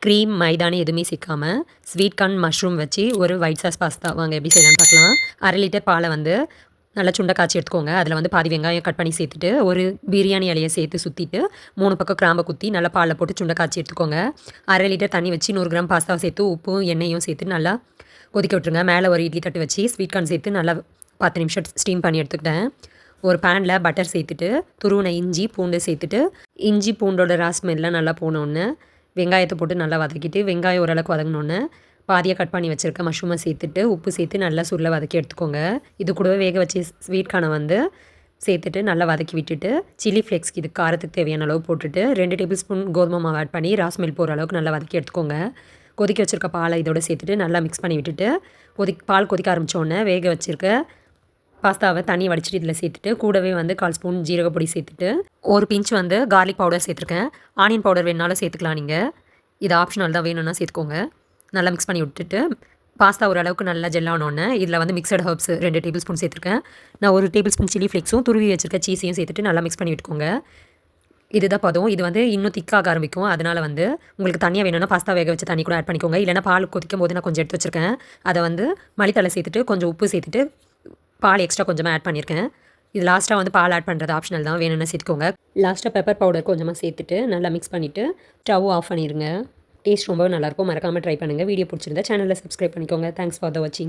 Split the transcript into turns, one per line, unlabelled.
Cream, மைதான்னு எதுவுமே சேர்க்காம, sweet corn, mushroom வச்சு ஒரு ஒயிட் சாஸ் பாஸ்தா வாங்க எப்படி செய்யலான்னு பார்க்கலாம். 1/2 லிட்டர் பாலை வந்து நல்லா சுண்ட காய்ச்சி எடுத்துக்கோங்க. அதில் வந்து பாதி வெங்காயம் கட் பண்ணி சேர்த்துட்டு, ஒரு பிரியாணி இலைய சேர்த்து சுற்றிட்டு, 3 பக்கம் கிராம்ப குத்தி நல்லா பாலில் போட்டு சுண்ட காய்ச்சி எடுத்துக்கோங்க. 1/2 லிட்டர் தண்ணி வச்சு 100 கிராம் பாஸ்தாவை சேர்த்து உப்பும் எண்ணெயும் சேர்த்து நல்லா கொதிக்க விட்டுருங்க. மேலே ஒரு இட்லி தட்டு வச்சு ஸ்வீட் கார்ன் சேர்த்து நல்லா 10 நிமிஷம் ஸ்டீம் பண்ணி எடுத்துக்கிட்டேன். ஒரு பேனில் பட்டர் சேர்த்துட்டு, துருவின இஞ்சி, பூண்டு சேர்த்துட்டு, இஞ்சி பூண்டோட ஸ்மெல்லாம் நல்லா போனோன்னே வெங்காயத்தை போட்டு நல்லா வதக்கிட்டு, வெங்காயம் ஓரளவுக்கு வதங்கினோன்னே பாதியாக கட் பண்ணி வச்சுருக்க மஷ்ரூமை சேர்த்துட்டு, உப்பு சேர்த்து நல்லா சுருள வதக்கி எடுத்துக்கோங்க. இது கூடவே வேக வச்சு ஸ்வீட் கார்னை வந்து சேர்த்துட்டு நல்லா வதக்கி விட்டுட்டு, சில்லி ஃப்ளேக்ஸ்க்கு இது காரத்துக்கு தேவையான அளவு போட்டுட்டு, 2 டேபிள் ஸ்பூன் கோதுமை மாவு ஆட் பண்ணி ஸ்மெல் போகிற அளவுக்கு நல்லா வதக்கி எடுத்துக்கோங்க. கொதிக்க வச்சுருக்க பாலை இதோட சேர்த்துட்டு நல்லா மிக்ஸ் பண்ணி விட்டுட்டு, பால் கொதிக்க ஆரம்பித்தோடனே வேக வச்சுருக்க பாஸ்தாவை தண்ணி வடிச்சிட்டு இதில் சேர்த்துட்டு, கூடவே வந்து 1/4 ஸ்பூன் ஜீரக பொடி சேர்த்துட்டு, ஒரு பிஞ்ச் வந்து கார்லிக் பவுடர் சேர்த்துருக்கேன். ஆனியன் பவுடர் வேணுனாலும் சேர்த்துக்கலாம் நீங்கள். இது ஆப்ஷனல் தான், வேணும்னா சேர்த்துக்கோங்க. நல்லா மிக்ஸ் பண்ணி விட்டுட்டு, பாஸ்தா ஓரளவுக்கு நல்லா ஜெல்லானோடனே இதில் வந்து மிக்சட் ஹர்ப்ஸ் 2 டேபிள் ஸ்பூன் சேர்த்துருக்கேன். நான் 1 டேபிள் ஸ்பூன் சில்லி ஃப்ளேக்ஸும் துருவி வச்சுருக்க சீஸையும் சேர்த்துட்டு நல்லா மிக்ஸ் பண்ணி விட்டுக்கோங்க. இதுதான் பதம். இது வந்து இன்னும் திக்காக ஆரம்பிக்கும். அதனால் வந்து உங்களுக்கு தனியாக வேணும்னா பாஸ்தா வேக வச்ச தண்ணி கூட ஆட் பண்ணிக்கோங்க. இல்லைனா பால் கொதிக்கும் போது நான் கொஞ்சம் எடுத்து வச்சுருக்கேன். அதை வந்து மல்லித்தழை சேர்த்துட்டு, கொஞ்சம் உப்பு சேர்த்துட்டு, பால் எக்ஸ்ட்ரா கொஞ்சமாக ஆட் பண்ணியிருக்கேன். இது லாஸ்ட்டாக வந்து பால் ஆட் பண்ணுறது ஆப்ஷனல் தான், வேணும்னா சேர்த்துக்கோங்க. லாஸ்ட்டாக பெப்பர் பவுடர் கொஞ்சமாக சேர்த்துட்டு நல்லா மிக்ஸ் பண்ணிவிட்டு ஸ்டவ் ஆஃப் பண்ணிடுங்க. டேஸ்ட் ரொம்பவே நல்லாயிருக்கும். மறக்காமல் ட்ரை பண்ணுங்கள். வீடியோ பிடிச்சிருந்தா சேனலில் சப்ஸ்கிரைப் பண்ணிக்கோங்க. தேங்க்ஸ் ஃபார் த வாட்சிங்.